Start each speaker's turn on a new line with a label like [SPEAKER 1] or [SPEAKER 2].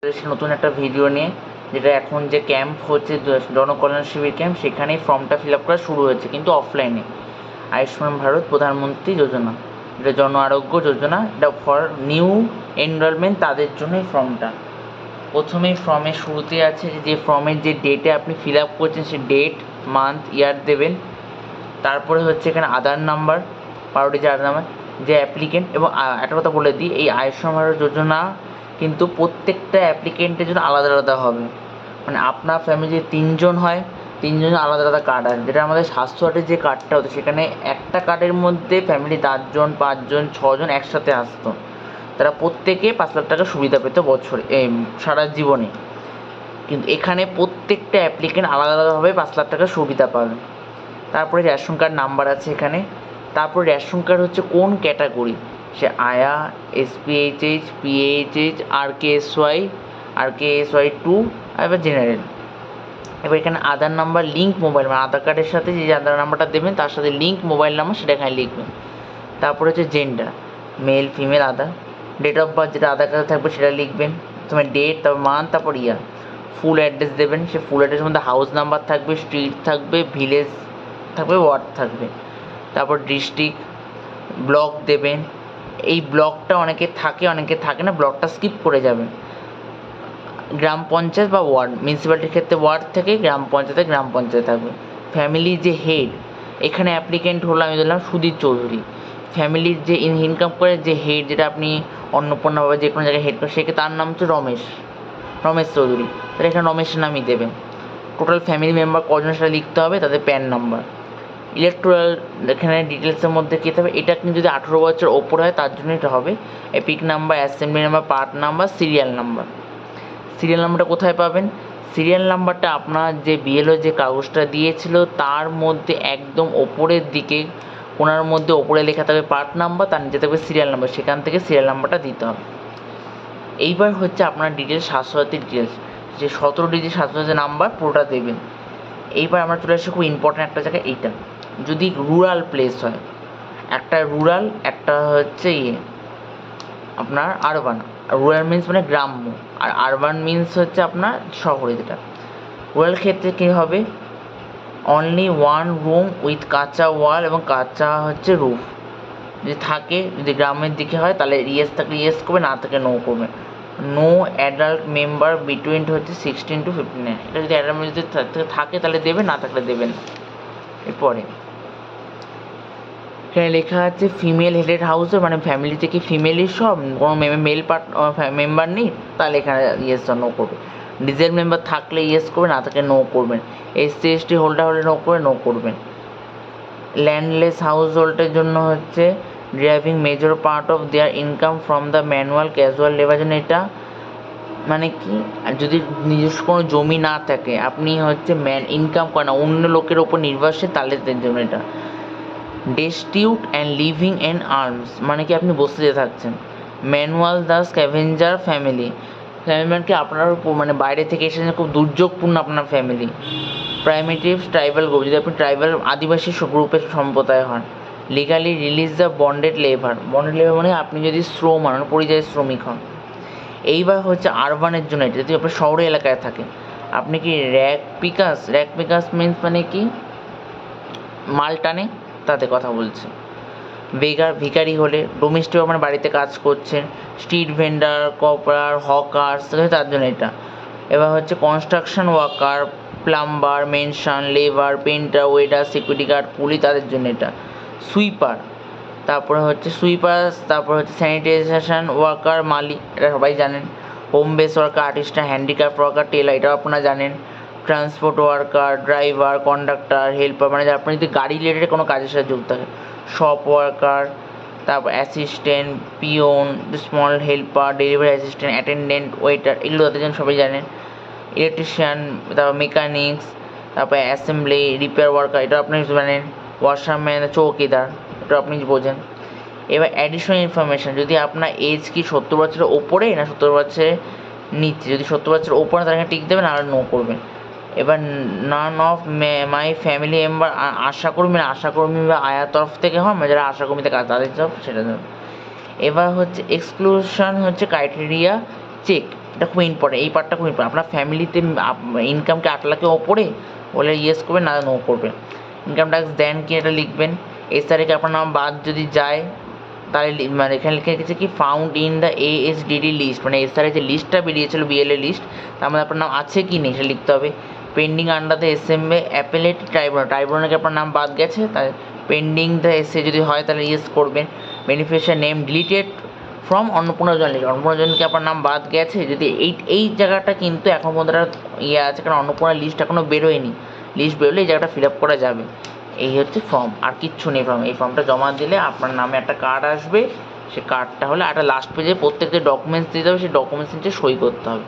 [SPEAKER 1] এসেছি নতুন একটা ভিডিও নিয়ে, যেটা এখন যে ক্যাম্প হচ্ছে জনকল্যাণ শিবির ক্যাম্প, সেখানেই ফর্মটা ফিল আপ করা শুরু হয়েছে, কিন্তু অফলাইনে। আয়ুষ্মান ভারত প্রধানমন্ত্রী যোজনা, এটা জন আরোগ্য যোজনা, এটা ফর নিউ এনরোলমেন্ট, তাদের জন্য এই ফর্মটা। প্রথমেই ফর্মের শুরুতে আছে যে ফর্মের যে ডেটে আপনি ফিল আপ করছেন, সে ডেট, মান্থ, ইয়ার দেবেন। তারপরে হচ্ছে এখানে আধার নাম্বার, 12টি যে আধার নাম্বার, যে অ্যাপ্লিকেন্ট। এবং একটা কথা বলে দিই, এই আয়ুষ্মান ভারত যোজনা কিন্তু প্রত্যেকটা অ্যাপ্লিকেন্টের জন্য আলাদা আলাদা হবে। মানে আপনার ফ্যামিলি যদি 3 জন হয়, 3জনের আলাদা আলাদা কার্ড আছে। যেটা আমাদের স্বাস্থ্য কার্ডের যে কার্ডটা হতো, সেখানে একটা কার্ডের মধ্যে ফ্যামিলি 4জন, 5জন, 6জন একসাথে আসতো। তারা প্রত্যেকে 5 লাখ টাকা সুবিধা পেত বছরে, সারা জীবনে। কিন্তু এখানে প্রত্যেকটা অ্যাপ্লিকেন্ট আলাদা আলাদাভাবে 5 লাখ টাকা সুবিধা পাবে। তারপরে রেশন কার্ড নাম্বার আছে এখানে। তারপর রেশন কার্ড হচ্ছে কোন ক্যাটাগরি, সে আয়া, এসপিএইচএইচ, পিএইচএইচ, আর কে এস ওয়াই 2, এবার জেনারেল। এবার এখানে আধার নাম্বার, লিঙ্ক মোবাইল, মানে আধার কার্ডের সাথে যে আধার নাম্বারটা দেবেন তার সাথে লিঙ্ক মোবাইল নাম্বার, সেটা এখানে লিখবেন। তারপরে হচ্ছে gender, male, female, Aadhaar. Date of birth যেটা আধার কার্ডে থাকবে সেটা লিখবেন, প্রথমে ডেট, তারপর মান্থ, তারপর ইয়ার। ফুল অ্যাড্রেস দেবেন, সে ফুল অ্যাড্রেসের মধ্যে হাউস নাম্বার থাকবে, স্ট্রিট থাকবে, ভিলেজ থাকবে, ওয়ার্ড থাকবে। তারপর ডিস্ট্রিক্ট, ব্লক দেবেন। এই ব্লকটা অনেকে থাকে, অনেকে থাকে না, ব্লকটা স্কিপ করে যাবেন। গ্রাম পঞ্চায়েত বা ওয়ার্ড, মিউনিসিপ্যালিটির ক্ষেত্রে ওয়ার্ড থেকে, গ্রাম পঞ্চায়েতে গ্রাম পঞ্চায়েত থাকবে। ফ্যামিলি যে হেড, এখানে অ্যাপ্লিকেন্ট হলো আমি দিলাম সুধীর চৌধুরী। ফ্যামিলির যে ইনকাম করে যে হেড, যেটা আপনি অন্নপূর্ণা বা যে কোনো জায়গায় হেড করেন, সেক্ষেত্রে তার নাম হচ্ছে রমেশ চৌধুরী, তাহলে এখানে রমেশের নামই দেবেন। টোটাল ফ্যামিলি মেম্বার কজন সেটা লিখতে হবে, তাদের প্যান নাম্বার। ইলেকট্রাল এখানে ডিটেলসের মধ্যে কী হবে, এটা কিন্তু যদি 18 বছর ওপরে হয় তার জন্য এটা হবে। Epic number, assembly number, part number, serial number. Serial নাম্বারটা কোথায় পাবেন? সিরিয়াল নাম্বারটা আপনার যে বিএলও যে কাগজটা দিয়েছিল তার মধ্যে একদম ওপরের দিকে কোনার মধ্যে ওপরে লেখা থাকবে পার্ট নাম্বার, তার নিচে থাকবে সিরিয়াল নাম্বার, সেখান থেকে সিরিয়াল নাম্বারটা দিতে হবে। এইবার হচ্ছে আপনার ডিটেলস, স্বাস্থ্যসাথীর ডিটেলস, যে 17 ডিজিট স্বাস্থ্যসাথী নাম্বার পুরোটা দেবেন। এইবার আমরা চলে আসছি খুব ইম্পর্ট্যান্ট একটা জায়গায়, এইটা যদি রুরাল প্লেস হয়, একটা রুরাল, একটা হচ্ছে আপনার আরবান। রুরাল মিন্স মানে গ্রাম্য, আর আরবান মিন্স হচ্ছে আপনার শহরে। যেটা রুরাল ক্ষেত্রে কী হবে, অনলি 1 রুম উইথ কাঁচা ওয়াল এবং কাঁচা হচ্ছে রুফ যদি থাকে। যদি গ্রামের দিকে হয় তাহলে ইয়েস থাকলে ইয়েস করবে, না থাকে নো করবে। নো অ্যাডাল্ট মেম্বার বিটুইন হচ্ছে 16 to 59, এটা যদি অ্যাডাল্ট যদি থাকে তাহলে দেবে, না থাকলে দেবেন। এরপরে এখানে লেখা আছে ফিমেল হেডেড হাউসে, মানে ফ্যামিলিতে কি ফিমেলই সব, কোনো মেল মেম্বার নেই, তাহলে এখানে ইয়েস নো করবে। ডিজেল মেম্বার থাকলে ইয়েস করবে, না থাকলে নো করবেন। SC/ST হোল্ডার হলে নো করবেন। ল্যান্ডলেস হাউস হোল্ডের জন্য হচ্ছে driving major part of their income from the manual casual labour জন্য। এটা মানে কি, যদি নিজস্ব কোনো জমি না থাকে, আপনি হচ্ছে ইনকাম করেন না, অন্য লোকের ওপর নির্ভরশীল, তাহলে জন্য এটা। ডেস্টিউট অ্যান্ড লিভিং ইন আর্মস, মানে কি আপনি বসে থাকছেন। Manual the scavenger family, family আপনার মানে বাইরে থেকে এসেছেন, খুব দুর্যোগপূর্ণ আপনার ফ্যামিলি। প্রাইমেটিভ ট্রাইবাল গ্রুপ, যদি আপনি ট্রাইবাল আদিবাসী গ্রুপের সম্প্রদায় হন। Legally release the bonded labour মানে আপনি যদি শ্রম হন, পরিযায়ী শ্রমিক হন। এইবার হচ্ছে আরবানের জন্য, এটা যদি আপনার শহরে এলাকায় থাকে, আপনি কি র্যাক পিকাস মিন্স মানে কি মাল টানে, তাতে কথা বলছে। ভিখারি হলে, ডোমেস্টিক মানে বাড়িতে কাজ করছেন, স্ট্রিট ভেন্ডার, কপার, হকার, তার জন্য এটা। এবার হচ্ছে construction worker, plumber, mason, labour, painter, waiter, security guard, police, তাদের জন্য এটা। সুইপার, তারপরে হচ্ছে তারপরে হচ্ছে স্যানিটাইজেশন ওয়ার্কার, মালি, এটা সবাই জানেন। হোম বেস ওয়ার্কার, আর্টিস্টার, হ্যান্ডিক্রাফট ওয়ার্কার, টেলার, এটাও আপনারা জানেন। Transport worker, driver, conductor, helper, মানে আপনি যদি গাড়ি রিলেটেড কোনো কাজের সাথে যুক্ত থাকে। শপ ওয়ার্কার, তারপর assistant, peon, small helper, delivery assistant, attendant, waiter, এগুলো তাদের জন্য সবাই জানেন। ইলেকট্রিশিয়ান, তারপর মেকানিক্স, তারপর অ্যাসেম্বলি, রিপেয়ার ওয়ার্কার, এটা আপনি জানেন। ওয়াশারম্যান, চৌকিদার, এটা আপনি বোঝেন। এবার অ্যাডিশনাল ইনফরমেশান, যদি আপনার এজ কি 70 বছরের ওপরে না 70 বছরের নিচে, যদি 70 বছরের ওপরে তাহলে টিক দেবেন, আর নো করবেন। এবার none of my family member, আশাকর্মী বা আয়ার তরফ থেকে হন, যারা আশাকর্মীতে কাজ তাদের জব, সেটা দেবেন। এবার হচ্ছে এক্সক্লুশন হচ্ছে ক্রাইটেরিয়া চেক, এটা খুব ইম্পর্টেন্ট, এই পার্টটা খুব ইম্পর্টেন্ট। আপনার ফ্যামিলিতে ইনকাম কি 8 লাখের ওপরে, বলে ইয়েস করবেন, না নো করবেন। ইনকাম ট্যাক্স দেন কি এটা লিখবেন। এসআরকে আপনার নাম বাদ যদি যায় তাহলে মানে এখানে লিখে রেখেছে কি ফাউন্ড ইন দ্য এএসডিডি লিস্ট, মানে এসআরের যে লিস্টটা বেরিয়েছিল বিএলএ লিস্ট, তার মধ্যে আপনার নাম আছে কি নেই সেটা লিখতে হবে। Pending under the SMA appellate tribunal কি আপনার নাম বাদ গেছে, তাহলে পেন্ডিং দ্য এসএ যদি হয় তাহলে ইয়েস করবেন। Beneficiary name deleted from Annapurna জন লিস্ট, অন্নপূর্ণা জনকে আপনার নাম বাদ গেছে যদি এই জায়গাটা কিন্তু এখন পর্যন্ত ইয়ে আছে, কারণ অন্নপূর্ণা লিস্ট এখনও বেরোয়নি। লিস্ট বেরোলে এই জায়গাটা ফিল আপ করা যাবে। এই হচ্ছে ফর্ম, আর কিচ্ছু নেই ফর্ম। এই ফর্মটা জমা দিলে আপনার নামে একটা কার্ড আসবে, সে কার্ডটা হলে একটা লাস্ট পেজে প্রত্যেকটা ডকুমেন্টস দিতে হবে, সেই ডকুমেন্টস নিচে সই করতে হবে।